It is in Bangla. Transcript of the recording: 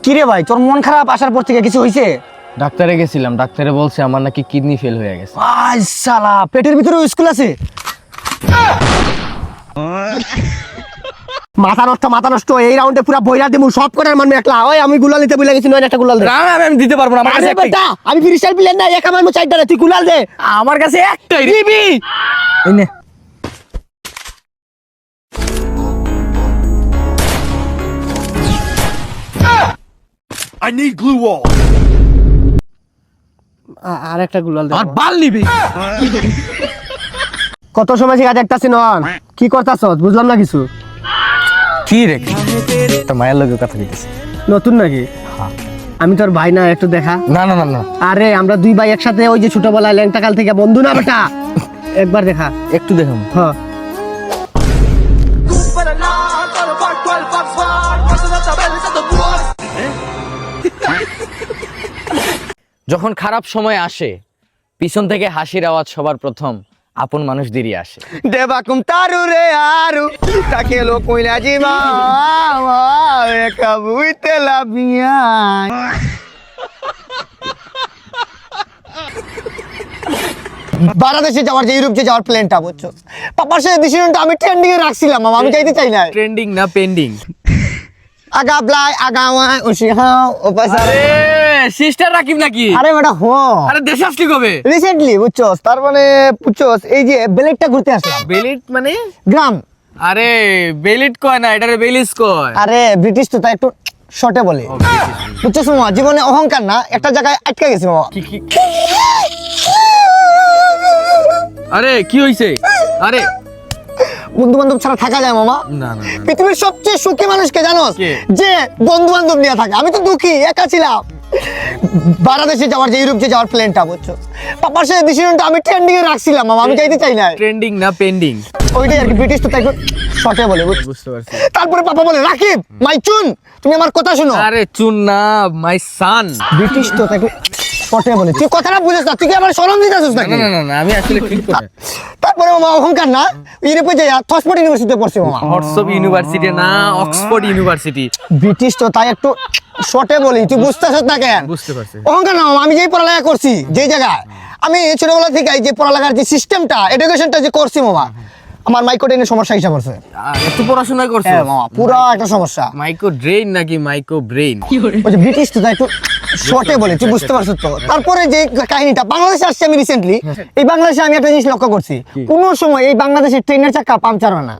কি রে ভাই, তোর মন খারাপ আসার পর থেকে কিছু হয়েছে? ডাক্তারে গেছিলাম, ডাক্তারে বলছে আমার নাকি কিডনি ফেল হয়ে গেছে। আই শালা, পেটের ভিতরে স্কুল আছে? মাথা নষ্ট এই রাউন্ডে পুরো বইরা দিমু সব করার মানবে একলা। ওই আমি গুলাল নিতে ভুলে গেছি, নয় একটা গুলাল দে। আমি দিতে পারবো না, আমার কাছে আরে বেটা, আমি ফ্রিস্টাইল প্লেয়ার না, এক আমার চাইটা তুই গুলাল দে। আমার কাছে একটাই দিবি এই নে। I need glue wall. আর একটা গুলাল দে। আমার বাল নিবি। কত সময় থেকে দেখতাছি নন কি করতাছস, বুঝলাম না কিছু। কি রে, একটা মায়ের লগে কথা কইতেছি। নতুন নাকি? আমি তোর ভাই না, একটু দেখা। না না না না, আরে আমরা দুই ভাই একসাথে ওই যে ছোটবেলায় ল্যাংটাকাল থেকে বন্ধু না বেটা, একবার দেখা। একটু দেখাম। হ্যাঁ যখন খারাপ সময় আসে, পিছন থেকে হাসির আওয়াজ সবার প্রথম আপন মানুষদেরই আসে। দেবাকুম তারু রে আরু তাকে লো কইলা জিমা কাবুইতে লাবিয়া। বাংলাদেশে যাওয়ার যে ইউরোপ যাওয়ার প্ল্যানটা বুঝছো, পাপার সাথে ডিসিশনটা আমি ট্রেন্ডিং এ রাখছিলাম, মামা আমি যাইতে চাই না। ট্রেন্ডিং না পেন্ডিং। আগা ব্লাই আগাওয়া ওসি হাও ও পাসারে। আরে সিস্টার রাকিব নাকি? আরে বেটা হো, আরে দেশে আসলি কবে? রিসেন্টলি বুঝছস, তার মানে বুঝছস এই যে বেলেটটা ঘুরতে আসলাম। বেলিট মানে? গ্রাম। আরে বেলিট কয় না, এটারে বেলিস কয়। আরে ব্রিটিশ তো তাই একটু শর্টে বলে, বুঝছস মামা, জীবনে অহংকার না, একটা জায়গায় আটকে গেছি মামা। কি কি? আরে কি হইছে? আরে বন্ধু বান্ধব ছাড়া থাকা যায় মামা? না না না। পৃথিবীর সবচেয়ে সুখী মানুষকে জানোস? কে? যে বন্ধু বান্ধব নিয়ে থাকে। আমি তো দুঃখী, একা ছিলাম। বাংলাদেশে যাওয়ার যে ইউরোপ যাওয়ার প্ল্যানটা বুঝছো, পাপার সাথে ডিসিশনটা আমি ট্রেন্ডিং এ রাখছিলাম মামা, আমি যাইতে চাই না। ট্রেন্ডিং না পেন্ডিং? ওইটাই আর কি, ব্রিটিশ তো তাই একটু শর্টে বলে বুঝছো। বুঝতে পারছি। তারপরে পাপা বলে রাকিব মাই চুন, তুমি আমার কথা শোনো। আরে চুন না, মাই সান। ব্রিটিশ তো তাই একটু শর্টে বলে, তুই কথাটা বুঝিস না, তুই কি আমার শরম দিতেছিস না নাকি? না না না, আমি আসলে ঠিক করে। তারপরে মামা অহংকার না, ইউরোপে যাই থসপট ইউনিভার্সিটিতে পড়ছি মামা। হটসব ইউনিভার্সিটি না, অক্সফোর্ড ইউনিভার্সিটি। ব্রিটিশ তো তাই একটু শর্টে বলি, তুই বুঝতেছিস না কেন? বুঝতে পারছি। অহংকার না মামা, আমি যেই পড়ালেখা করছি যেই জায়গায়, আমি ছোটবেলা থেকে এই যে পড়ালেখার যে সিস্টেমটা, এডুকেশনটা যে করছি মামা, আমার মাইক্রোটেনের সমস্যা হিসাব করছে। এত পড়াশোনা করছো? হ্যাঁ মামা, পুরো একটা সমস্যা। মাইক্রো ড্রেন নাকি মাইক্রো ব্রেন? ওই যে ব্রিটিশ তো তাই একটু শর্টে বলে, তুই বুঝতে পারছিস তো। তারপরে যে কাহিনীটা, বাংলাদেশে আসছি আমি রিসেন্টলি, এই বাংলাদেশে আমি একটা জিনিস লক্ষ্য করছি, কোনো সময় এই বাংলাদেশের ট্রেনের চাকা পাংচার হয় না।